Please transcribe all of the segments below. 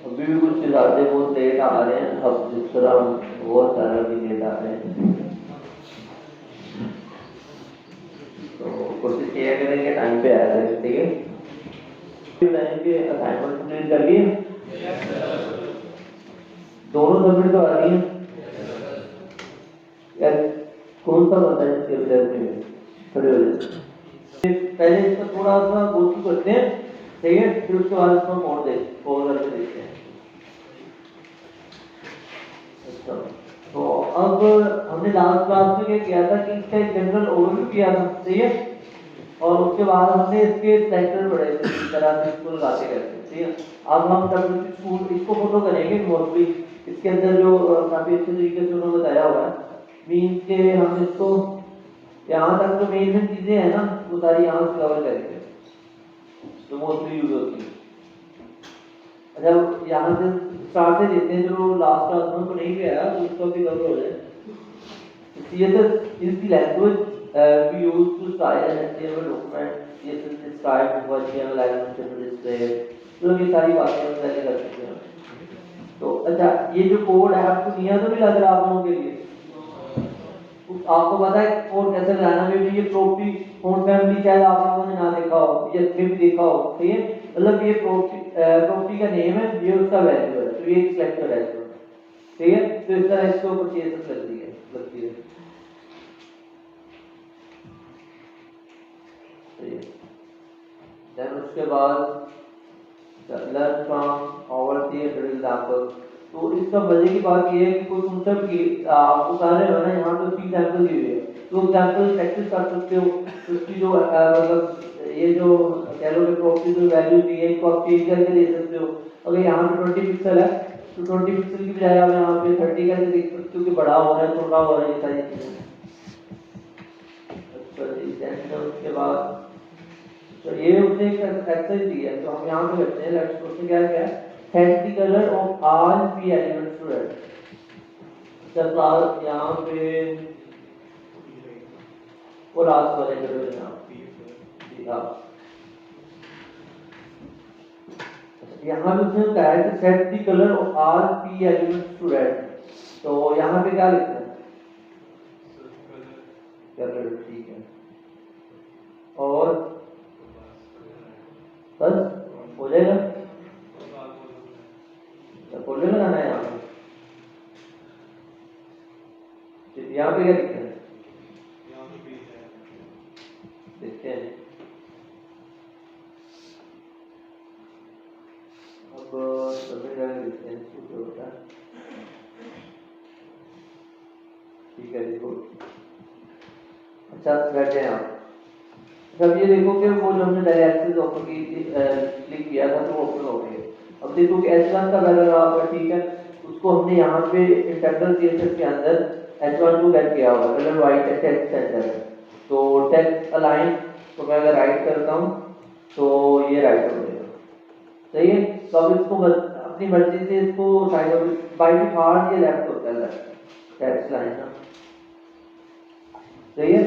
अभी भी कुछ इलाके बहुत लेट आ रहे हैं, अब जिस तरह बहुत सारा भी लेट आ रहे हैं, तो कोशिश किया करेंगे टाइम पे आया करें। ठीक है, टाइम के असाइनमेंट कंप्लीट कर लिए, दोनों सबमिट तो आ रही है यार, कौन सा बता है इसके विद्यार्थी में खड़े हो जाए। पहले इसका थोड़ा सा गोचू करते हैं, ठीक है, फिर उसके बाद इसको मोड़ करके देखते हैं। अच्छा, तो अब हमने लास्ट क्लास में क्या किया था कि इसका एक जनरल ओवरव्यू किया था, ठीक है, और उसके बाद हमने इसके सेक्टर पढ़े थे किस तरह से इसको लगाते करते, ठीक है। अब हम डब्ल्यूपी स्कूल इसको फॉलो करेंगे मोस्टली, इसके अंदर जो काफी अच्छे तरीके से उन्होंने बताया हुआ है, मीन्स के हम इसको यहाँ तक जो मेन चीजें हैं ना वो सारी यहाँ से कवर करेंगे जो मोस्टली यूज होती है। अच्छा, यहाँ से स्टार्ट से देते हैं, जो लास्ट क्लास में तो नहीं भी आया तो उसको भी कवर हो जाए। CSS is the language we use to style and HTML document. CSS is style before HTML animation to display. तो ये सारी बातें हम पहले कर चुके हैं। तो अच्छा, ये जो कोड है आपको निया तो नहीं लग रहा आप लोगों के लिए? आपको पता है कोड कैसे बनाना है? ये प्रॉपर्टी फॉन्ट फैमिली शायद आप लोगों ने ना देखा हो या फिर देखा हो, ठीक है, मतलब ये प्रॉपर्टी का नेम है, ये उसका वैल्यू है, तो ये सिलेक्ट कर है, ठीक है। तो इस तरह इसको परचेज लगती है। देन उसके बाद learn from our the example. तो इसका मजे की बात ये है कि कोई कॉन्सेप्ट की आपको सारे है ना, यहाँ पे 3 एग्जांपल दिए हुए हैं, तो एग्जांपल प्रैक्टिस कर सकते हो। उसकी जो मतलब ये जो कह लो कि प्रॉपर्टी जो वैल्यू दी है इसको आप चेंज करके दे सकते हो। अगर यहाँ पे 20 पिक्सल है तो 20 पिक्सल की बजाय आप यहाँ पे 30 करके देख सकते हो कि बड़ा हो रहा है छोटा हो रहा है, ये सारी चीजें। अच्छा जी, देन उसके बाद तो ये उसने एक एक्सरसाइज दी है, तो हम यहाँ पे करते हैं। लेट्स उसने क्या किया है, set the colour of all P elements to red. चल यहाँ पे वो लास्ट वाले कलर यहाँ यहाँ पे उसने कहा है कि set the colour of all P elements to red. तो यहाँ पे क्या लिखना है? कलर, ठीक है, और बस हो जाएगा। खोलने लगाना है यहाँ पे क्या लिखा है देखते हैं। अब लिखते हैं इसको होता है, ठीक है, देखो। अच्छा, बैठे हैं आप। अब ये देखो कि वो जो हमने डायरेक्ट ओपन की क्लिक किया था तो वो ओपन हो गई। अब देखो कि H1 का वैल्यू आपका, ठीक है, उसको हमने यहाँ पे इंटरनल CSS के अंदर H1 को गेट किया हुआ, कलर वाइट है, टेक्स्ट सेंटर है, तो टेक्स्ट अलाइन, तो मैं अगर राइट करता हूँ तो ये राइट हो जाएगा, सही है। तो अब इसको अपनी मर्जी से इसको साइड बाय डिफॉल्ट ये लेफ्ट होता है, टेक्स्ट लाइन ना, सही है।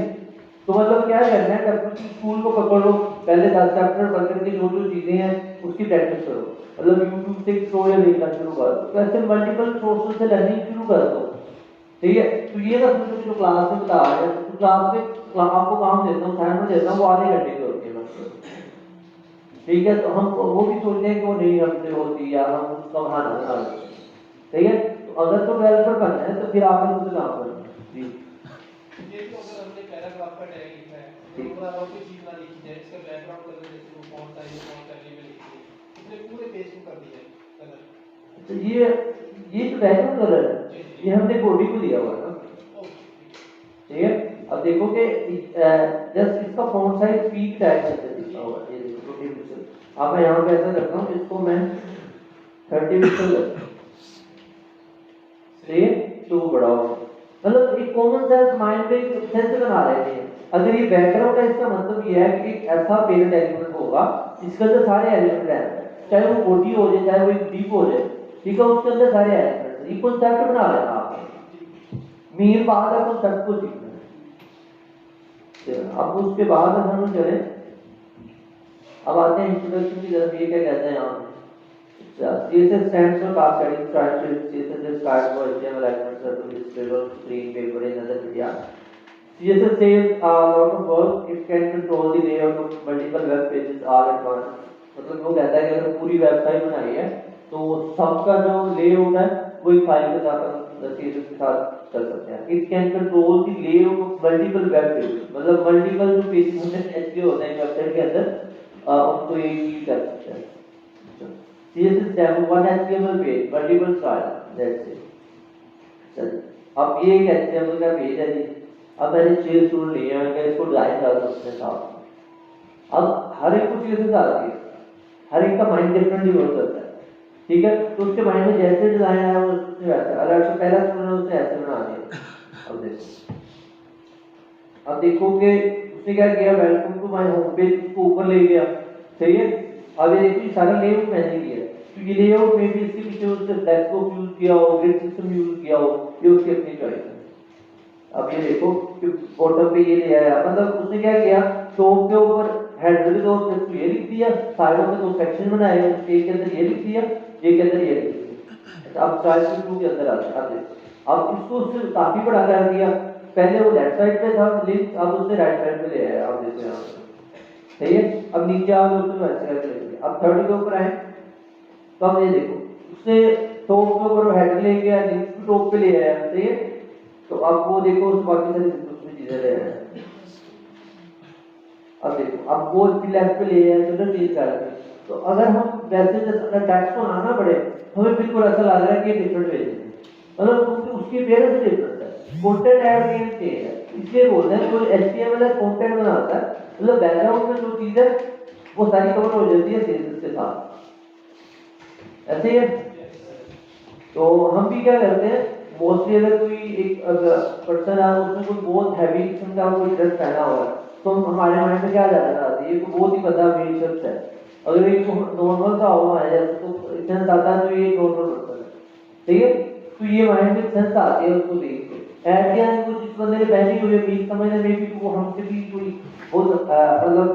तो मतलब क्या करना है, अपनी स्कूल को पकड़ो, पहले 10 चैप्टर पढ़ करके जो जो चीजें हैं उसकी प्रैक्टिस करो, मतलब यूट्यूब से ट्यूटोरियल देखना शुरू कर दो, तो ऐसे मल्टीपल सोर्सेज से लर्निंग शुरू कर दो, ठीक है। तो ये ना जो क्लास में बता रहे हैं, तो क्लास में आपको काम देता हूँ, असाइनमेंट देता हूँ, वो आधे घंटे की होती है मतलब, ठीक है। तो हम वो भी सोचते हैं कि वो नहीं हमसे होती या हम उसका बहाना बना लेते हैं, ठीक है। तो अगर तो डेवलपर बनना है तो फिर आपने उससे काम करना जी। ये तो अगर हमने पैराग्राफ का टैग लिखा है तो अगर और कोई चीज ना लिखी जाए, इसका बैकग्राउंड कलर जैसे वो फॉन्ट साइज फॉन्ट करने में लिखी है, इसने पूरे पेज को कर दिया है कलर। तो ये जो बैकग्राउंड कलर है ये हमने बॉडी को दिया हुआ है ना, ठीक है। अब देखो कि जस्ट इसका फॉन्ट साइज पीक टैग से दिखा हुआ है, ये देखो 20 पिक्सल। अब मैं यहाँ पे ऐसा करता हूँ, इसको मैं 30 पिक्सल करता हूँ, ठीक है, तो वो बड़ा होगा। मतलब एक कॉमन सेंस माइंड पे सेंस बना रहे हैं। अगर ये बैकग्राउंड है, इसका मतलब ये है कि एक ऐसा पेरेंट एलिमेंट होगा जिसके अंदर सारे एलिमेंट हैं, चाहे वो बॉडी हो जाए चाहे वो एक डीप हो जाए, ठीक है, उसके अंदर सारे एलिमेंट। ये कॉन्सेप्ट बना लेना आप, मेन बात है कॉन्सेप्ट को सीखना है, अब उसके बाद हम चले, अब आते हैं इंट्रोडक्शन की तरफ। ये क्या कहते हैं यहाँ पे, CSS stands for cascading structure. CSS is card for HTML elements that will be displayed on screen, paper, and other media. CSS saves a lot of work. It can control the layout of multiple web pages all at once. मतलब वो कहता है कि अगर पूरी website बनाई है तो सबका जो लेआउट है वो एक फाइल के साथ CSS के साथ कर सकते हैं। It can control the layout of multiple web pages, मतलब मल्टीपल जो पेज हमने सेट किए होते हैं वेबसाइट के अंदर उनको ये चीज कर सकते हैं। CSS demo one HTML page, multiple style, that's it. चलिए, अब ये एक HTML का पेज है जी। अब मैंने 6 टूल लिए हैं कि इसको डिजाइन कर दो अपने साथ। अब हर एक को CSS आती है, हर एक का माइंड डिफरेंटली वर्क करता है, ठीक है। तो उसके माइंड में जैसे डिजाइन आया वो उससे वैसे, अगर उसको पहला स्टूडेंट उसने ऐसे बना दिया। अब देखो कि उसने क्या किया, welcome to my home page को ऊपर ले गया, सही है। अब ये देखो सारा लेआउट मैंने किया है, तो ये लेआउट में भी इसके पीछे उसने फ्लैक्स बॉक्स यूज किया हो, ग्रिड सिस्टम यूज किया हो, ये उसकी अपनी चॉइस है। अब ये देखो कि बॉटम पे ये ले आया, मतलब उसने क्या किया, टॉप के ऊपर हेडर के दो तो ये लिख दिया, साइडों में 2 सेक्शन बनाए, एक के अंदर ये लिख दिया, एक के अंदर ये लिख दिया। अब चॉइस टू के अंदर आते हैं। अब इसको उसने काफी बड़ा कर दिया, पहले वो लेफ्ट साइड पे था लिंक, अब उसने राइट साइड पे ले आया। आप देखो यहाँ सही है। अब नीचे आओ तो वैसे करके ले लिया। अब 30 के ऊपर आए तो अब ये देखो उसने टॉप के ऊपर हेडर ले गया, लिंक भी टॉप पे ले आया, सही है। तो अब वो देखो उस बाकी सारी उसमें चीजें ले आया। अब देखो अब वो लेफ्ट पे ले आया, तो चेंज कर दिया। तो अगर हम वैसे जैसे टैक्स को आना पड़े, हमें बिल्कुल ऐसा लग रहा है कि डिफरेंट वे है, मतलब क्योंकि उसकी पेरेंट से डिफरेंट है, कंटेंट ऐड नहीं चाहिए है, इसलिए बोलते हैं कोई HTML है कंटेंट बनाता है, मतलब बैकग्राउंड में जो चीज है वो सारी कवर हो जाती है CSS के साथ, ऐसे ही है। तो हम भी क्या करते हैं, मोस्टली अगर कोई एक पर्सन है उसमें कोई बहुत हैवी किस्म का कोई ड्रेस पहना हुआ है, तो हमारे माइंड में क्या जाता है, ये तो बहुत ही बड़ा मेल शख्स है। अगर एक नॉर्मल सा हुआ है जैसे, तो इतना ज्यादा तो ये नॉर्मल पर्सन है, ठीक है। तो ये माइंड में सेंस आती है उसको देख के। ऐसे वो जिस बंदे ने पहनी हुई है मीन समझने में भी वो हमसे भी कोई बहुत मतलब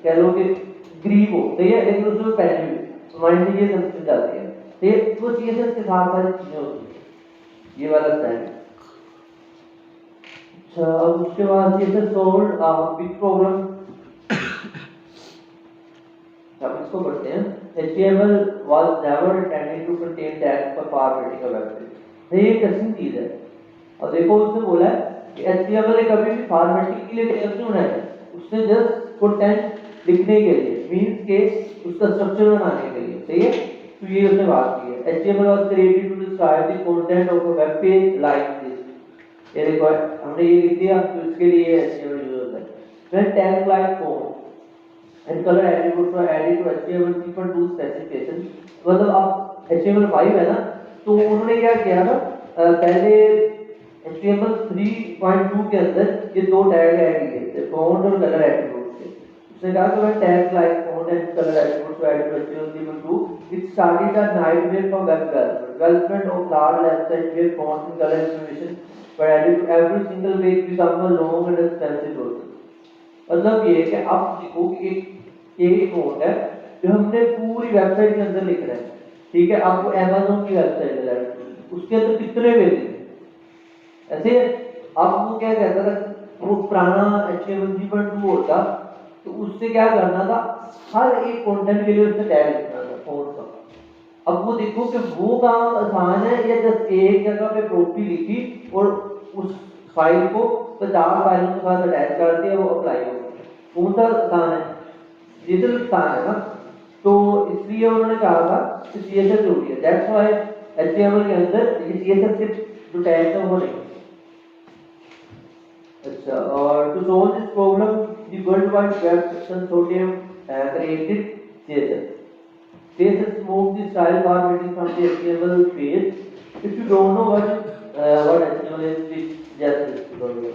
कह लो कि गरीब हो, ठीक है, लेकिन उसमें पहनी हुई, तो माइंड में ये समझ जाती है। ये वो CSS के साथ सारी चीजें होती है, ये वाला स्टाइल। अच्छा, अब उसके बाद CSS सोल्ड बिग प्रॉब्लम। अब इसको पढ़ते हैं। HTML was never intended to contain tags for formatting a web page। ये इंटरेस्टिंग चीज है। और देखो उसने बोला है कि HTML ने कभी भी फॉर्मेटिंग के लिए टैग नहीं बनाया, उसने जस्ट कंटेंट लिखने के लिए, मींस के उसका स्ट्रक्चर बनाने के लिए, सही है। तो ये उसने बात की है। HTML was created to describe the content of a web page like this। ये देखो हमने ये लिख दिया, तो इसके लिए HTML यूज होता है। When tags like font and color attributes were added to HTML, people do specification। मतलब अब HTML5 है ना, तो उन्होंने क्या किया था, पहले HTML 3.2 के अंदर ये 2 टैग ऐड किए थे, फॉन्ट और कलर एट्रीब्यूट्स के। उसने कहा कि when tags like font and color attributes were added to HTML 3.2, it started a nightmare for web development। Development of large websites where font and color information were added to every single page become a long and expensive process। मतलब ये है कि आप देखो कि एक code है जो हमने पूरी वेबसाइट के अंदर लिख रहे हैं, ठीक है। आपको Amazon की वेबसाइट है, उसके अंदर कितने पेज हैं, ऐसे अब वो क्या कहता था, वो पुराना HTML 3.2 होता, तो उससे क्या करना था, हर एक कंटेंट के लिए उससे टैग लिखना था फॉन्ट का। अब वो देखो कि वो काम आसान है या जस्ट एक जगह पे प्रॉपर्टी लिखी और उस फाइल को 50 फाइलों के साथ अटैच कर दिया, वो अप्लाई हो गया, कौन सा आसान है, ये तो आसान है ना। तो इसलिए उन्होंने कहा था कि CSS जरूरी है, दैट्स व्हाई HTML के अंदर CSS से जो टैग है वो नहीं। अच्छा, और to solve this problem the World Wide Web consortium created CSS। CSS moved the style formatting from the HTML page। If you don't know what HTML is, please just don't know।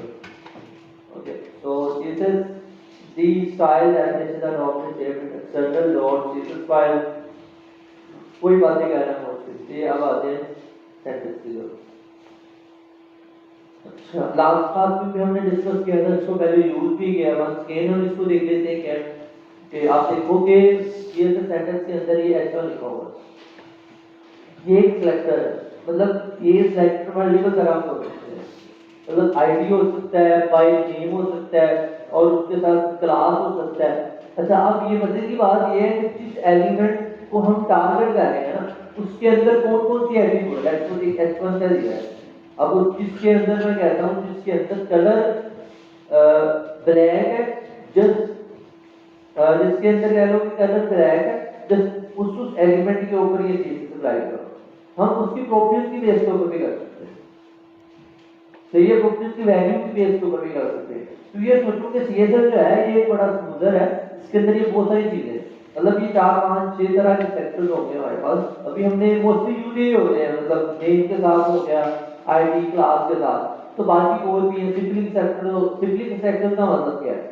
Okay, so CSS, the style definitions are normally saved in external .css file। कोई बातें कह रहा हूँ उससे, अब आते हैं sentence की तरफ। अच्छा, लास्ट क्लास में भी हमने डिस्कस किया था, इसको पहले यूज भी किया। वंस अगेन हम इसको देख लेते हैं क्या कि आप देखोगे ये जो सेंटेंस के अंदर ये H1 लिखा होगा, ये एक सिलेक्टर है, मतलब ये सिलेक्टर मल्टीपल तरह के हो सकते हैं, मतलब आईडी हो सकता है, फाइल नेम हो सकता है, और उसके साथ क्लास हो सकता है। अच्छा, अब ये मजे की बात ये है कि जिस एलिमेंट को हम टारगेट कर रहे हैं ना, उसके अंदर कौन कौन सी एट्रीब्यूट है, H1 का दिया है। अब उस जिसके अंदर मैं कहता हूँ जिसके अंदर कलर ब्लैक है, जस्ट जिसके अंदर कह लो कि कलर ब्लैक है, जस्ट उस एलिमेंट के ऊपर ये चीज अप्लाई करो। हम उसकी प्रॉपर्टीज की बेस के ऊपर भी कर सकते हैं, तो ये प्रॉपर्टीज की वैल्यू की बेस के ऊपर भी कर सकते हैं। तो ये सोचो कि CSS जो है ये एक बड़ा स्मूदर है, इसके अंदर ये बहुत सारी चीजें, मतलब ये 4 5 6 तरह के सेक्टर्स होंगे हमारे पास। अभी हमने मोस्टली यूज ही होते हैं, मतलब नेम के साथ हो गया, आईडी क्लास के साथ, तो बाकी और भी है। सिबलिंग सेक्टर का मतलब क्या है?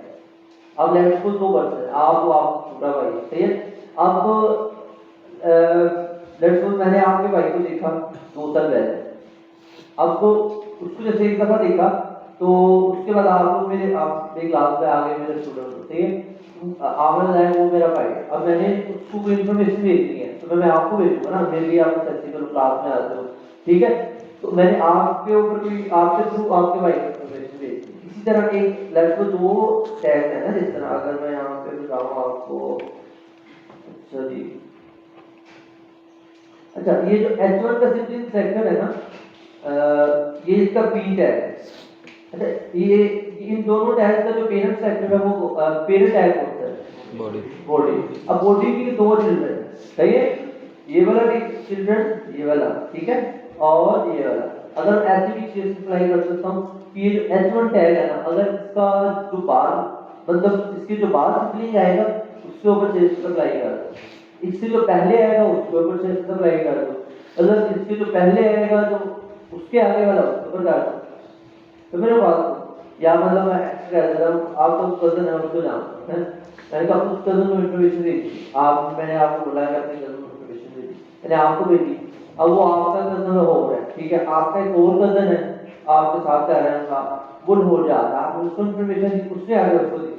अब लेट्स सपोज 2 पर्सन है, आप वो आप छोटा भाई, सही है। अब लेट्स सपोज मैंने आपके भाई को देखा 2 साल पहले, अब तो उसको जैसे एक दफा देखा, तो उसके बाद आप मेरे क्लास में आ गए, मेरे स्टूडेंट, ठीक है। आपने लाया वो मेरा भाई है, अब मैंने उसको कोई इन्फॉर्मेशन भेजनी है, तो मैं आपको भेजूंगा ना, मेरे लिए आप टेक्निकल क्लास में आते हो, ठीक है। तो मैंने आपके ऊपर कोई आपके थ्रू आपके भाई को इन्फॉर्मेशन भेजी। इसी तरह एक लेट्स सपोज 2 टैग है ना, जिस तरह अगर मैं यहाँ पे बताऊँ आपको, अच्छा जी, अच्छा ये जो H1 का सिबलिंग सेक्टर है ना, ये इसका P टैग है। अच्छा, ये इन दोनों टैग का जो पेरेंट सेक्टर है वो पेरेंट टैग होता है बॉडी। बॉडी। अब बॉडी की 2 चिल्ड्रन है, सही है, ये वाला चिल्ड्रन, ये वाला, ठीक है, और ये वाला। अगर ऐसे भी चीज अप्लाई कर सकता हूँ कि ये जो H1 टैग है ना, अगर इसका जो बाद मतलब इसके जो बाद सिबलिंग आएगा उसके ऊपर चेस्ट अप्लाई कर दो, इससे जो पहले आएगा उसके ऊपर चेस्ट अप्लाई कर दो, अगर इसके जो पहले आएगा जो उसके आगे वाला उसके ऊपर कर दो। तो मेरे बात या मतलब मैं कह देता हूँ, आप तो कजन है उसको जानते हैं, मैंने कहा उस कजन को इन्फॉर्मेशन दी, आप मैंने आपको बोला कि अपने कजन को इन्फॉर्मेशन दे दी, मैंने आपको भेजी। अब वो आपका कजन हो रहा है, ठीक है, आपका एक और कजन है आपके साथ कह रहे हैं, वो हो जाता है, आप उसको इन्फॉर्मेशन दी, उसने आगे उसको दी,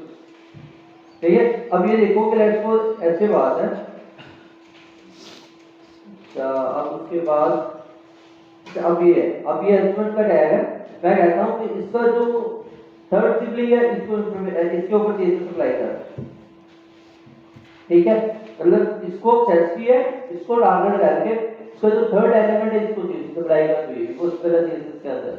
ठीक है। अब ये देखो कि लेट्स सपोज ऐसे बात है, अब उसके बाद अब ये H1 का टैग है, मैं कहता हूँ कि इसका जो थर्ड सिबलिंग है इसको इसके ऊपर चेस्ट अप्लाई कर, ठीक है, मतलब इसको सेट किया, इसको टारगेट करके इसका जो थर्ड एलिमेंट है इसको चेस्ट अप्लाई कर दिए, उस तरह से इसके अंदर,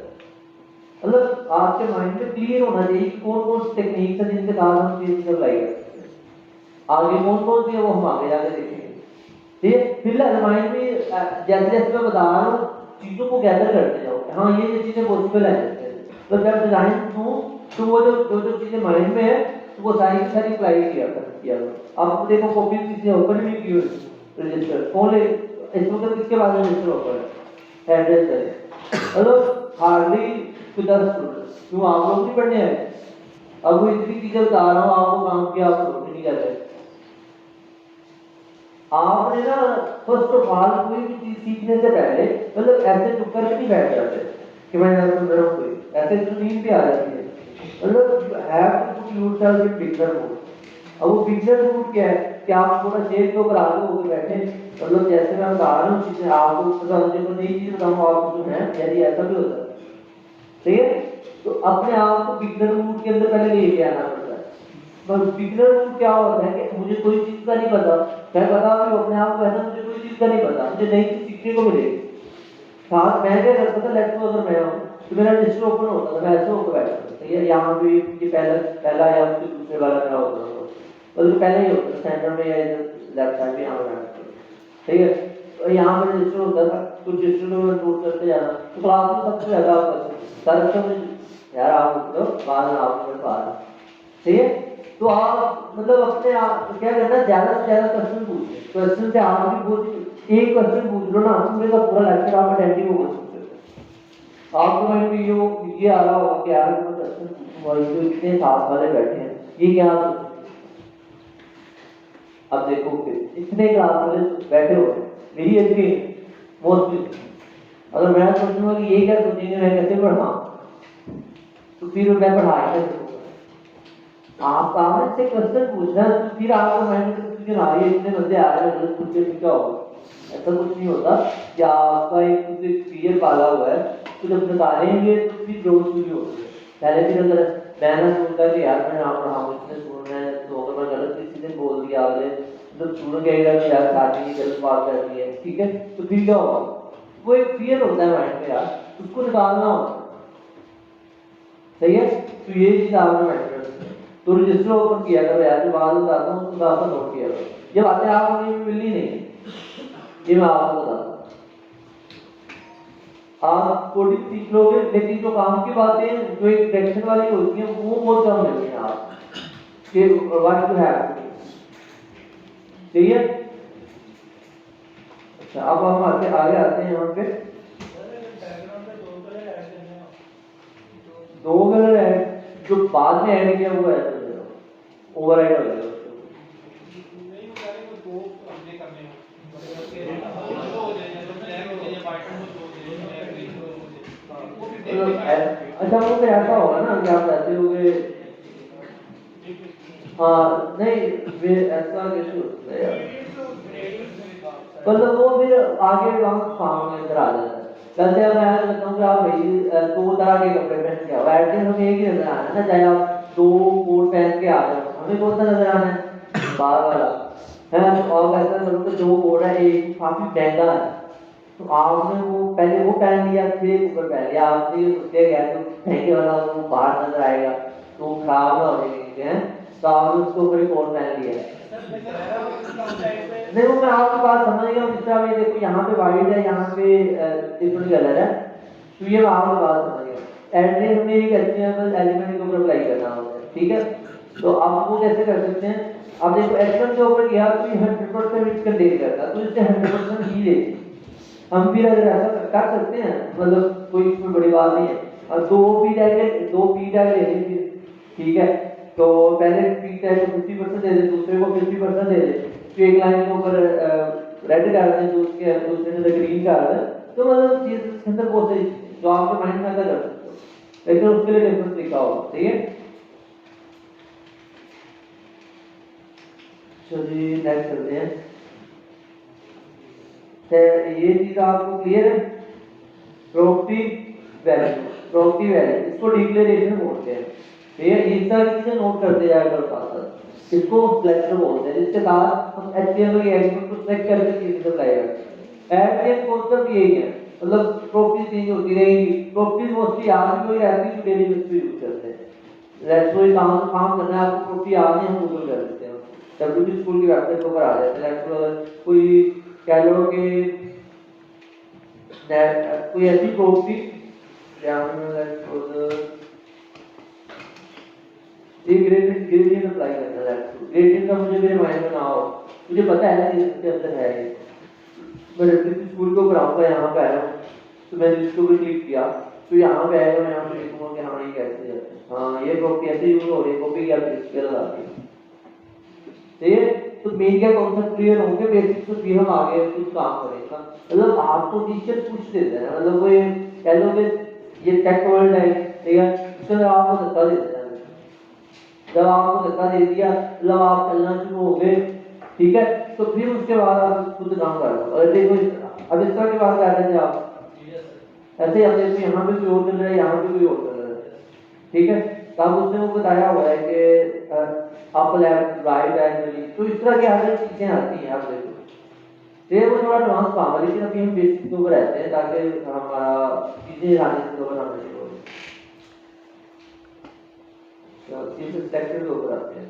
मतलब आपके माइंड में क्लियर होना चाहिए कि कौन कौन सी टेक्निक है जिनके साथ हम चेस्ट अप्लाई कर सकते हैं। आगे कौन कौन सी है वो हम आगे जाके देखेंगे, ठीक है। फिलहाल माइंड में जैसे जैसे मैं बता रहा हूँ चीजों को गैदर करते जाओ, हाँ ये चीजें पॉसिबल है, तो जब डिजाइन दूं तो वो जो चीजें माइंड में है तो वो सारी की सारी अप्लाई किया आप देखो कॉपी किसी ओपन नहीं की हुई रजिस्टर कौन है इस वक्त किसके बारे में रजिस्टर ओपन है, एड्रेस है, मतलब हार्डली 10 स्टूडेंट, क्यों आप लोग नहीं पढ़ने आए, अब वो इतनी चीजें बता रहा हूँ आपको, काम किया आप लोग नहीं कर रहे। आपने ना फर्स्ट ऑफ ऑल कोई भी चीज सीखने से पहले मतलब ऐसे चुप करके नहीं बैठ जाते कि मैं यार सुन रहा हूँ, कोई ऐसे तो नींद भी आ जाती है, मतलब have to put yourself in beginner mode. अब वो बिगनर मोड क्या है कि आप पूरा चेयर के ऊपर आगे होकर बैठे, मतलब जैसे मैं बता रहा हूँ चीजें आपको पता मुझे तो नई चीज बताऊँ आपको जो है, यदि ऐसा भी होता है, ठीक है, तो अपने आप को बिगनर मोड के अंदर पहले लेके आना पड़ता है। बस बिगनर मोड क्या होता है कि मुझे कोई चीज का नहीं पता, मैं बता भी अपने आप को है ना, मुझे कोई चीज का नहीं पता, मुझे नई चीज सीखने को मिलेगी। साथ मैं क्या करता था, लेट्स सपोज अगर मैं हूँ तो मेरा रजिस्टर ओपन होता था, मैं ऐसे होकर बैठता था, ठीक है, यहाँ भी ये पहला या उसके दूसरे वाला मेरा होता था, मतलब पहले ही होता था सेंटर में या इधर लेफ्ट साइड में यहाँ पे बैठता था, ठीक है। तो यहाँ पे रजिस्टर होता था, तो रजिस्टर में मैं नोट करते जाना, तो क्लास में सबसे ज्यादा होता था सर अच्छा यार आप तो बाद में आप में पा रहे, ठीक है। तो आप मतलब अपने आप क्या करना, ज्यादा से ज्यादा क्वेश्चन पूछिए, क्वेश्चन से आप भी पूछ, एक क्वेश्चन पूछ लो ना, पूरे का पूरा लेक्चर आप अटेंड ही हो सकते हो। आपको माइंड में ये आ रहा होगा कि यार मैं क्वेश्चन पूछूंगा, ये जो इतने साथ वाले बैठे हैं ये क्या सोचेंगे। अब देखो फिर इतने क्लास वाले बैठे हो मेरी एज मोस्टली, अगर मैं सोचूंगा कि ये क्या सोचेंगे मैं कैसे पढ़ाऊं, फिर मैं पढ़ाई कैसे करूँगा? आप आपने से क्वेश्चन पूछना तो फिर आपको माइंड में कंफ्यूजन आ रही है, इतने बंदे आ रहे हैं, गलत पूछ के क्या होगा? ऐसा कुछ नहीं होता कि आपका एक क्लियर पाला हुआ है, तो जब निकालेंगे तो फिर जो शुरू होती है। पहले फिर अगर मैं ना सोचता कि यार मैं नाम पढ़ाऊँ इसने सुनना है, तो अगर मैं गलत किसी ने बोल दिया आपने तो स्टूडेंट कहेगा कि यार शादी की गलत बात कर दी है, ठीक है, तो फिर क्या होगा? वो एक फियर होता है माइंड में यार, उसको निकालना होता है, सही है। तो ये चीज आपने माइंड में रखनी है। तो रजिस्टर ओपन किया करो यार, जो बात बताता हूँ उसको थोड़ा सा नोट किया करो, ये बातें आपको कहीं मिलनी नहीं है, ये मैं आपको बताता हूँ। आप कोडिंग सीख लोगे, लेकिन जो काम की बातें जो एक डायरेक्शन वाली होती हैं वो बहुत कम मिलती हैं आप कि व्हाट टू हैव, ठीक है। अच्छा, अब हम आगे आते हैं यहाँ पे। दो कलर है जो बाद में ऐड किया हुआ है, ओवरराइड हो जाएगा अच्छा, वो तो ऐसा होगा ना कि आप ऐसे होगे, हाँ नहीं वे ऐसा कैसे होता है यार, मतलब वो फिर आगे हम काम में अंदर आ जाता है। वैसे अब मैं कहता हूँ कि आप भाई दो तरह के कपड़े पहन के आओ, एटलीस्ट हमें एक ही नजर आना है ना, चाहे आप दो कोट पहन के आ जाओ, हमें कौन सा नजर आना है? बाहर वाला है। और वैसा करो कि दो कोट है, एक काफी महंगा है, तो आपने वो पहले वो पहन लिया, फिर ऊपर पहन लिया, आपने ये सोचे गया तो महंगे वाला वो बाहर नजर आएगा तो खराब ना हो जाएंगे, तो आपने उसके ऊपर एक और पहन लिया। नहीं वो मैं आपकी बात समझ गया हूँ, जिससे आप ये देखो यहाँ पे वाइट है, यहाँ पे डिफरेंट कलर है, तो ये मैं आपकी बात समझ गया। एड्रेस में एक एचटीएमएल एलिमेंट के ऊपर अप्लाई करना होता है, ठीक है। तो आप वो कैसे कर सकते हैं? अब देखो एच1 के ऊपर गया तो ये 100% हिट कंटेन करता है, तो इससे 100% ही देगी। हम भी अगर ऐसा कर सकते हैं, मतलब कोई इसमें बड़ी बात नहीं है। और दो पी टैग ले लीजिए, ठीक है। तो पहले पी टैग को 50% दे दे, दूसरे को 50% दे दे, तो एक लाइन के ऊपर रेड कर दें, दूसरे में ग्रीन कर दें, तो मतलब चीज के अंदर बहुत सही जो आपके माइंड में आता कर सकते हो, लेकिन उसके लिए डिफरेंस लिखा होगा, ठीक है। चलिए नेक्स्ट चलते हैं। ये चीज आपको क्लियर है? प्रॉपर्टी वैल्यू इसको डिक्लेरेशन बोलते हैं, ठीक है। इस तरह की चीजें नोट करते जाया करो साथ साथ, इसको सिलेक्टर बोलते हैं, जिसके साथ हम एचटीएमएल के एलिमेंट को सिलेक्ट करके चीजें अप्लाई करते हैं। एडजेक्ट कॉन्सेप्ट यही है, मतलब प्रॉपर्टी चेंज होती रहेगी, प्रॉपर्टी मोस्टली आज भी वही रहती है जो डेली बेसिस पे यूज करते हैं। लेट्स कोई काम करना है आपको, प्रॉपर्टी आ रही है, हम गूगल कर देते हैं, डब्ल्यूबी स्कूल की वेबसाइट के ऊपर आ जाते हैं। लेट्स अगर कोई कह लो कि कोई ऐसी प्रॉपर्टी ग्रेडियंट अप्लाई करना है, ग्रेडियंट का मुझे मेरे माइंड में ना हो, मुझे पता है ना कि इसके अंदर है ये, मैं डब्ल्यूबी स्कूल को कराऊंगा, यहाँ पे आया हूँ तो मैंने इसको भी क्लिक किया, तो यहाँ पे आएगा, मैं यहाँ पे लिखूंगा कि हाँ ये कैसे है, हाँ ये प्रॉपर्टी ऐसे यूज हो रही है, कॉपी क्या प्रिंसिपल आती है, ठीक है। तो मेन क्या कॉन्सेप्ट क्लियर होंगे, बेसिक से फिर हम आगे कुछ काम करेंगे। मतलब आपको टीचर पूछ देते हैं, मतलब वो कह लो कि ये टेक वर्ल्ड है, ठीक है, उसके अंदर आपको धक्का दे देते हैं। जब आपको धक्का दे दिया, मतलब आप चलना शुरू हो गए, ठीक है, तो फिर उसके बाद आप खुद काम कर लो। और देखो अब इस तरह की बात कर रहे थे आप, ऐसे ही अपने यहाँ पे कोई और चल रहा है, यहाँ पे कोई और चल रहा है, ठीक है। तब उसने वो बताया हुआ है कि अप लेफ्ट राइट एंड, तो इस तरह की हर चीजें आती हैं, आप देखो ये वो थोड़ा एडवांस काम है, लेकिन अभी हम बेसिक के ऊपर रहते हैं ताकि हमारा चीजें आने से कवर आना शुरू हो। चीजें सेक्टर के ऊपर आते हैं,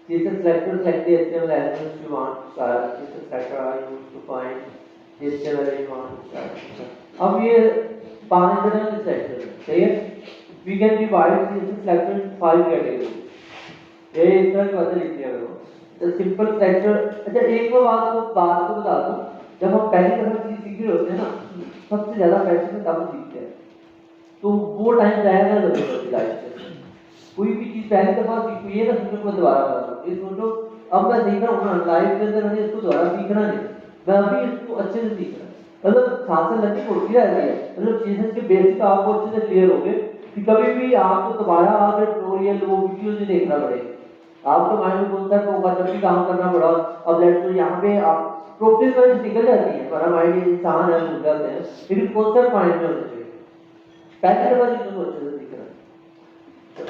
चीजें sector select the HTML elements you want to start, चीजें sector are used to find HTML you want to start। अब ये 5 तरह के सेक्टर हैं, सही है। We can divide these sector into 5 categories, ये इस तरह की बातें लिख दिया करो। सिंपल सेक्टर, अच्छा एक बात को बता दूं, जब हम पहली दफा चीज सीख रहे होते हैं ना, सबसे ज्यादा पैसे में तब सीखते हैं, तो वो टाइम जाएगा जरूर लाइफ में। कोई भी चीज पहली दफा सीखो, ये ना सोचो मैं दोबारा करूँ, ये सोचो अब मैं सीख रहा हूँ ना, लाइफ के अंदर मैंने इसको दोबारा सीखना नहीं, मैं अभी इसको अच्छे से सीख रहा हूँ, मतलब सांसें लर्निंग होती रहती है, मतलब चीजें के बेसिक आपको अच्छे से क्लियर हो गए कि कभी भी आपको दोबारा आगे ट्यूटोरियल वो वीडियो नहीं देखना पड़ेगा। आपको माइंड में कॉन्सेप्ट होगा जब भी काम करना पड़ा। अब लेट्स से यहाँ पे आप प्रोसेस वाइज निकल जाती है, हमारा माइंड इंसान है भूल जाते हैं, लेकिन कॉन्सेप्ट माइंड में होना चाहिए। पहले वाली चीजों को अच्छे से सीखना।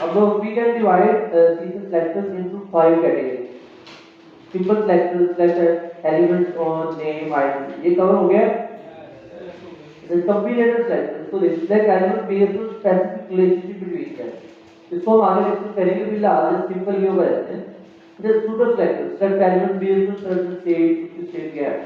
अब we can divide season selectors into 5 categories. Simple selectors select elements on name identity. ये कवर हो गया। Then combinator selectors, so they select elements based on specific relationship between them. इसको हम आगे डिस्कस करेंगे, फिलहाल सिंपल ये करते हैं। The pseudo selectors select elements based on certain state gap.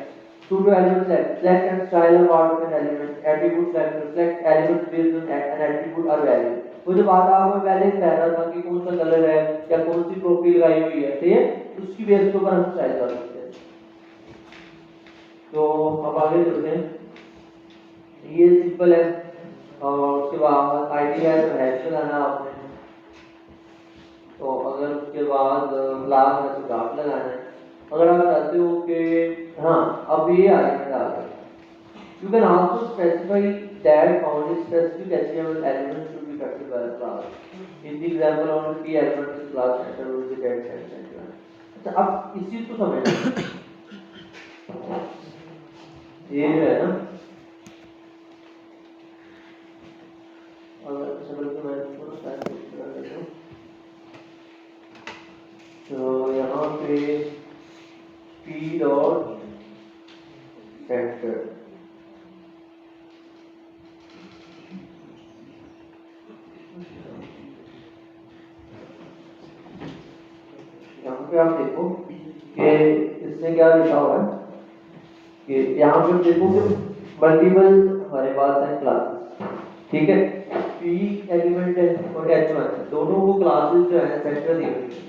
Pseudo element select and style of art of an element. Attribute selectors select elements based on an attribute or value. वो जो बात आपको पहले कह रहा था कि कौन सा कलर है या कौन सी प्रोफाइल लगाई हुई है, ठीक है, उसकी बेस के ऊपर हम स्टाइल कर सकते हैं। तो अब आगे चलते हैं। ये सिंपल है, और उसके बाद आईडी है तो हैश लगाना आपने। तो अगर उसके बाद क्लास में स्टार्ट लगाना है। अगर आप चाहते हो कि हाँ अब ये आर्गुमेंट आ गया, you can also specify that only specific HTML elements should be affected by the class. In the example, only key elements in class center will be dead center. अच्छा अब इस चीज को समझना, ये जो है ना, अगर समझ के मैं इसको स्टार्ट कर देता हूँ। तो यहाँ पे p डॉट सेंटर, यहाँ पे आप देखो कि इसमें क्या लिखा हुआ है कि यहाँ पे देखो कि मल्टीपल हमारे पास है क्लासेस, ठीक है, p एलिमेंट है और h1 दोनों वो क्लासेस जो है सेंटर दी हुई है।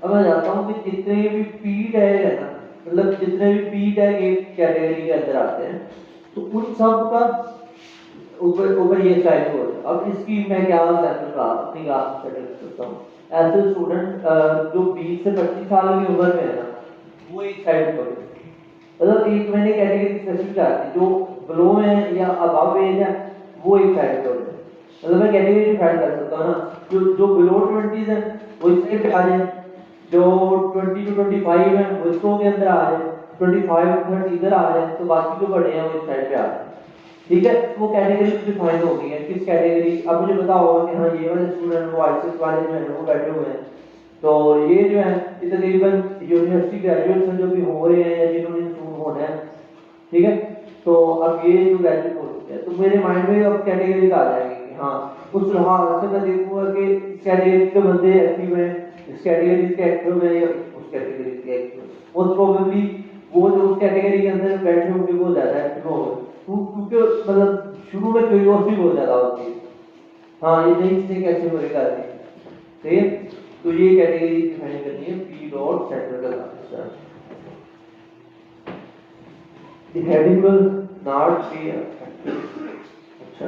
अब मैं जानता हूँ कि जितने भी p टैग है ना, मतलब जितने भी p टैग एक कैटेगरी के अंदर आते हैं, तो उन सब का ऊपर ये स्टाइल हो। अब इसकी मैं क्या सैंपल क्लास अपनी क्लास सेटल करता हूँ। ऐसे स्टूडेंट जो 20 से 25 साल की उम्र में है ना, वो एक साइड पर, मतलब एक मैंने कैटेगरी स्पेसिफिक आती जो बिलो में या अबव एज है, वो एक साइड पर है। मतलब मैं कैटेगरी डिफाइन कर सकता हूँ ना, जो बिलो 20s है वो इसके पे आ जाए, जो 20 to 25 है वो इसको के अंदर आ जाए, 25 to 30 इधर आ जाए, तो बाकी जो बड़े हैं वो इस साइड पे आ जाए। ठीक है, वो कैटेगरी डिफाइन हो गई है किस कैटेगरी। अब मुझे पता होगा कि हाँ ये वाले स्टूडेंट वो आईसीएस वाले जो है वो बैठे हुए हैं, तो ये जो है तकरीबन यूनिवर्सिटी ग्रेजुएट्स जो भी हो रहे हैं या जिन्होंने इंस्टीट्यूट होना है, ठीक है, तो अब ये जो ग्रेजुएट हो चुके हैं तो मेरे माइंड में अब कैटेगरी आ जाएगी कि हाँ उस लिहाज से मैं देखूंगा कि इस कैटेगरी के बंदे एक्टिव हैं, इस कैटेगरी के एक्टिव हैं या उस कैटेगरी के एक्टिव हैं। मोस्ट प्रोबेबली वो जो उस कैटेगरी के अंदर बैठे होंगे वो ज्यादा एक्टिव होंगे, क्योंकि मतलब शुरू में क्यूरियोसिटी बहुत ज्यादा होती है, हाँ ये नई चीजें कैसे हो रही है, ठीक है। तो ये कैटेगरी डिफाइन करनी है p डॉट सेंटर का नाम। The heading will not be affected। अच्छा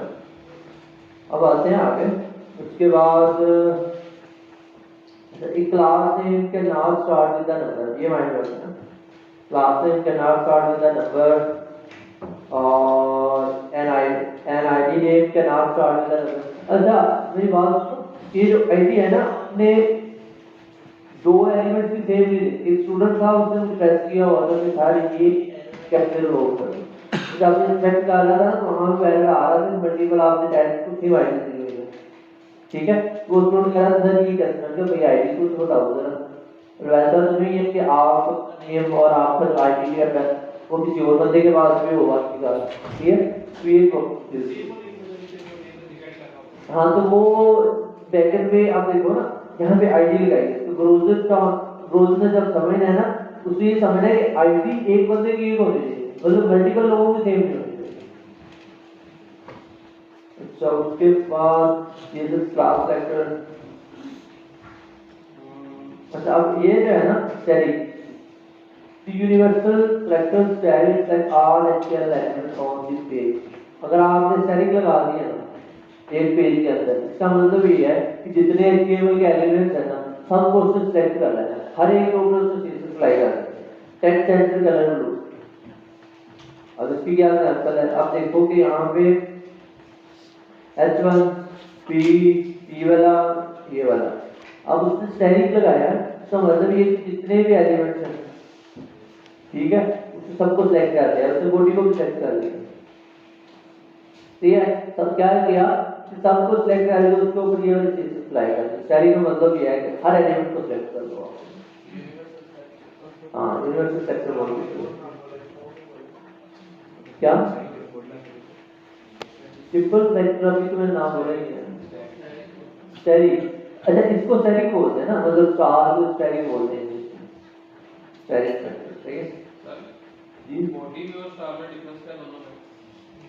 अब आते हैं आगे। उसके बाद एक क्लास नेम के not start with the number, ये माइंड रखना। क्लास नेम के not start with the number और एन आईडी नेम के not start with the number. अच्छा मेरी बात सुनो, ये जो आईडी है ना, अपने दो एलिमेंट्स की सेम नहीं थी। एक स्टूडेंट था उसने मुझे टेस्ट किया और उसने सारे ये कैप्चर लोग कर, जब आपने चेक कर रहा था तो वहां पे एरर आ रहा था, मल्टीपल आपने टेस्ट को सेम आईडी दी हुई है, ठीक है। वो स्टूडेंट कह रहा था ये टेस्ट करके भाई आईडी को तो बताओ जरा। वैसा तो नहीं है कि आप नेम और आपका आईडी है वो किसी और बंदे के पास भी होगा, ठीक है। तो ये हाँ तो वो बैकएंड पे आप देखो ना, यहाँ पे आईडी लगाई है, तो ब्राउज़र ने जब समझना है ना, उसको ये समझना है कि आईडी एक बंदे की एक होनी चाहिए, मतलब मल्टीपल लोगों की सेम नहीं होनी चाहिए। अच्छा उसके बाद ये जो क्लास सेक्टर, अच्छा अब ये जो है ना static, universal selector static like all HTML elements on this page. अगर आपने स्टैटिक लगा दिया ना एक पेज के अंदर, इसका मतलब ये है कि जितने एचटीएमएल के एलिमेंट्स हैं ना सबको उससे सिलेक्ट कर लेना है, हर एक को उससे सीरीज अप्लाई करना है। टेक्स्ट सेंटर कलर ब्लू, अब इसकी क्या एग्जाम्पल है, आप देखो कि यहाँ पे H1 P वाला ये वाला, अब उसने स्टेरिक लगाया, तो मतलब ये जितने भी एलिमेंट्स हैं, ठीक है, उसने सबको सिलेक्ट कर दिया, उसने बॉडी को भी सिलेक्ट कर लिया, ठीक है। तब क्या किया कि सबको सिलेक्ट कर लिया, उसके ऊपर ये वाली चीज अप्लाई कर दी। स्टेरिक का मतलब ये है कि हर एलिमेंट को सिलेक्ट कर लो। हाँ, यूनिवर्सल सेक्टर बोलते हैं क्या, ट्रिपल सेक्टर अभी तो मैंने नाम बोला ही है, स्टेरिक। अच्छा, इसको स्टेरिक बोलते हैं ना, मतलब चार को स्टेरिक बोलते हैं, स्टेरिक सेक्टर, सही है जी। बॉडी में और स्टार में डिफरेंस क्या दोनों में?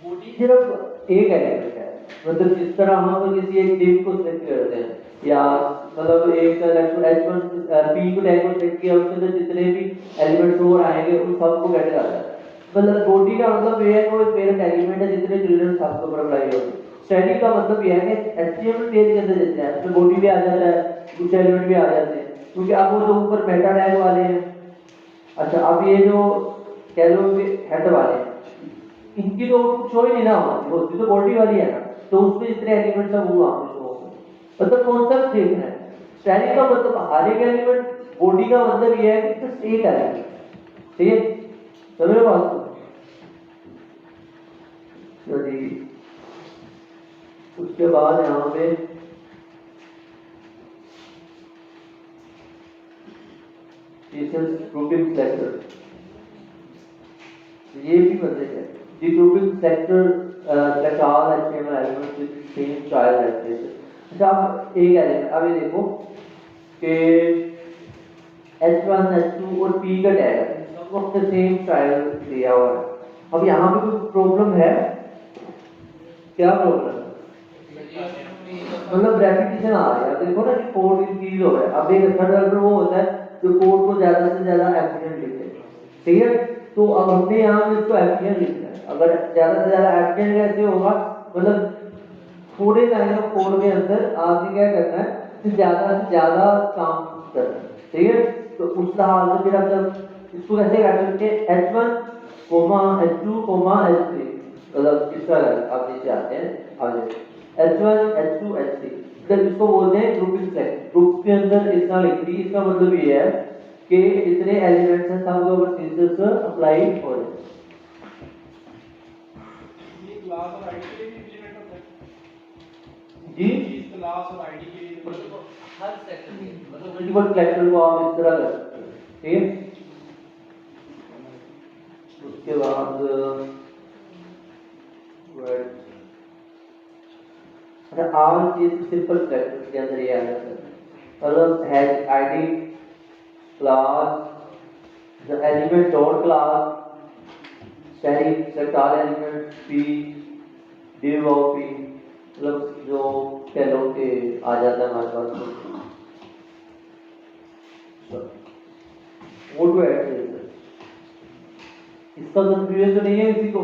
बॉडी सिर्फ एक एलिमेंट है, मतलब जिस तरह हम किसी एक टीम को सिलेक्ट करते हैं, या मतलब एक H1 P को टैग को सिलेक्ट किया, उसके अंदर जितने भी एलिमेंट्स और आएंगे उन सबको कैसे आता है। मतलब बॉडी का मतलब ये है कि वो एक पेरेंट एलिमेंट है, जितने चिल्ड्रन सबके ऊपर अप्लाई होते हैं। स्टैटिक का मतलब ये है कि HTML पेज के अंदर जितने हैं उसमें बॉडी भी आ जाता है, कुछ एलिमेंट भी आ जाते हैं, क्योंकि अब वो तो ऊपर मेटा टैग वाले हैं। अच्छा, अब ये जो कह लो कि हेड वाले हैं, इनकी तो शो ही नहीं ना होती, तो बॉडी वाली है ना, तो उसमें जितने एलिमेंट्स है वो वहां पे शो होंगे। मतलब कॉन्सेप्ट देखना है, स्टैटिक का मतलब हर एक एलिमेंट, बॉडी का मतलब ये है कि सिर्फ एक एलिमेंट, ठीक है, समझ रहे हो बात को। चलिए, उसके बाद यहाँ पे ग्रुपिंग सेक्टर, ये भी मतलब है the grouping sector that all HTML elements with same style references। अच्छा, अब एक एलिमेंट, अब ये देखो कि H1 H2 और P का टैग है, सबको अपने सेम स्टाइल दिया हुआ है। अब यहाँ पे कोई प्रॉब्लम है क्या, प्रॉब्लम मतलब रेपिटेशन आ रहा है, देखो ना कि कोड इंक्रीज हो रहा है। अब एक अच्छा डेवलपर वो होता है जो कोड को ज्यादा से ज्यादा एफिशिएंट लिखे, ठीक है। तो अब हमने यहाँ पे इसको एफिशिएंट लिखना है, अगर ज्यादा से ज्यादा एफिशिएंट कैसे होगा, मतलब थोड़े लाइन ऑफ कोड के अंदर आपने क्या करना है कि ज्यादा से ज्यादा काम करना है, ठीक है। तो उस लिहाज से फिर आप जब इसको कैसे कर सकते हैं, H1, H2, H3, मतलब इस तरह आप नीचे आते हैं, आगे H1, H2, H3, जब इसको बोलते हैं ग्रुपिंग सेक्टर। ग्रुप के अंदर इस तरह लिख दी, इसका मतलब ये है कि इतने एलिमेंट्स हैं, सब ऊपर सीरीज अप्लाई हो रहे हैं। ये क्लास और आईडी के लिए भी इंप्लीमेंट होता है जी, इस क्लास और आईडी के लिए हर सेक्टर में मतलब मल्टीपल सेक्टर को आप इस तरह कर सकते हैं, ठीक है। उसके बाद आप ये सिंपल सेक्टर के अंदर ये आ जाता है, मतलब head ID class the element dot class static sector element P div of P, मतलब जो कह लो कि आ जाता है हमारे पास वो टू ऐड। इसका कंफ्यूजन तो नहीं है किसी को,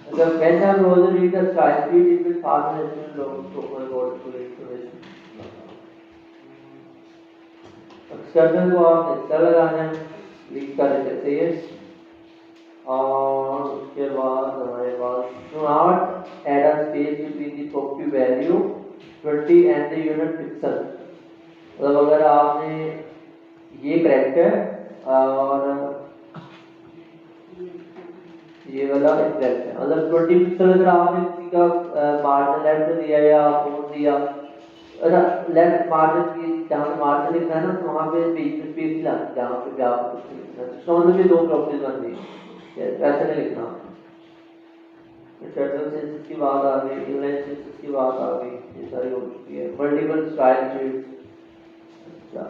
अगर when a browser reads the style sheet it will pass an HTML token code to information। External को आप एक्स्ट्रा लगाना है, लिख कर देते हैं। और उसके बाद हमारे पास do not add a space between the property value 20 and the unit pixel। मतलब अगर आपने ये करेक्ट है और ये वाला एग्जैक्ट है, मतलब 20 पिक्सल अगर आपने किसी का मार्जिन लेफ्ट दिया या फोन दिया, अच्छा लेफ्ट मार्जिन की जहाँ पे मार्जिन लिखना है ना, तो वहाँ पे बीच में स्पेस लाना, जहाँ पे भी आप कुछ लिखना है, तो मतलब ये दो प्रॉपर्टीज बन गई, ऐसे नहीं लिखना। टर्टल सेंसेस की बात आ गई, इनलाइन सेंसेस की बात आ गई, ये सारी हो चुकी है। मल्टीपल स्टाइल शीट्स, अच्छा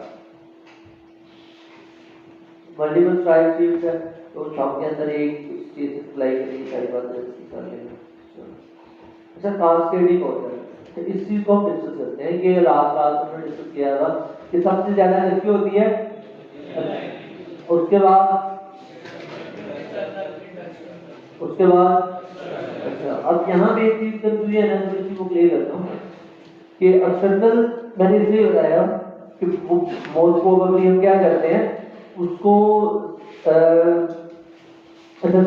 मल्टीपल स्टाइल शीट्स है तो सबके अंदर एक चीज अप्लाई करनी, सारी बातें कर लेना। अच्छा, कास्केडिंग होता है, तो इस चीज को हम डिस्कस करते हैं कि लास्ट क्लास में डिस्कस किया था कि सबसे ज्यादा किसकी होती है, उसके बाद अच्छा, अब यहाँ पे एक चीज कंफ्यूजन है, तो इसी को क्लियर करता हूँ कि एक्सटर्नल मैंने इसलिए बताया कि मोस्ट प्रोबेबली हम क्या करते हैं उसको अच्छा,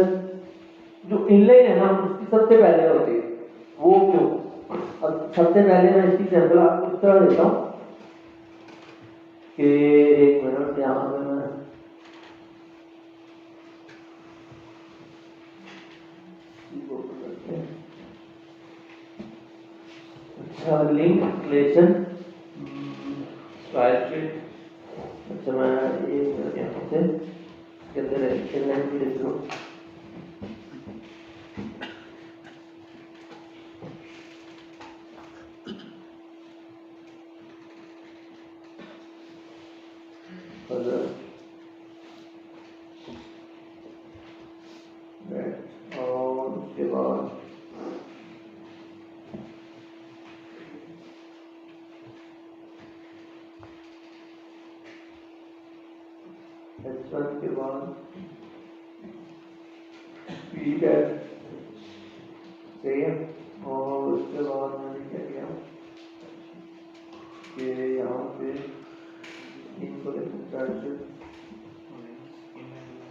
जो इनलाइन है ना उसकी सबसे पहले होती है, वो क्यों? अब सबसे पहले मैं इसकी सैंपल आपको इस तरह देता हूँ कि एक मिनट यहाँ पे मैं अच्छा लिंक रिलेशन स्टाइल शीट। अच्छा मैं ये यहाँ से इसके अंदर इनलाइन भी लिख दूँ। और उसके बाद H1 के बाद P डैश, सही है। और उसके बाद मैंने क्या किया कि यहाँ पे इनको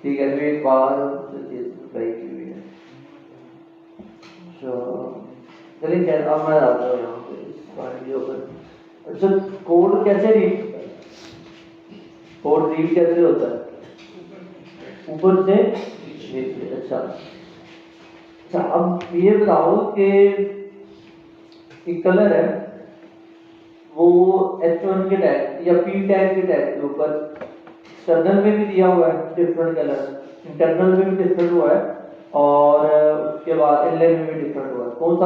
ठीक है, तो एक बार अप्लाई की हुई है। चलिए खैर अब मैं आता हूँ यहाँ पे इस वीडियो पर। अच्छा, कोड कैसे रीड होता है? कोड रीड कैसे होता है? ऊपर से नीचे। अच्छा अच्छा, अब ये बताओ कि एक कलर है वो H1 के टैग या P टैग के टैग के ऊपर एक्सटर्नल में भी दिया हुआ है डिफरेंट कलर, इंटरनल में भी डिफरेंट हुआ है और उसके बाद इनलाइन में भी डिफरेंट हुआ है। कौन सा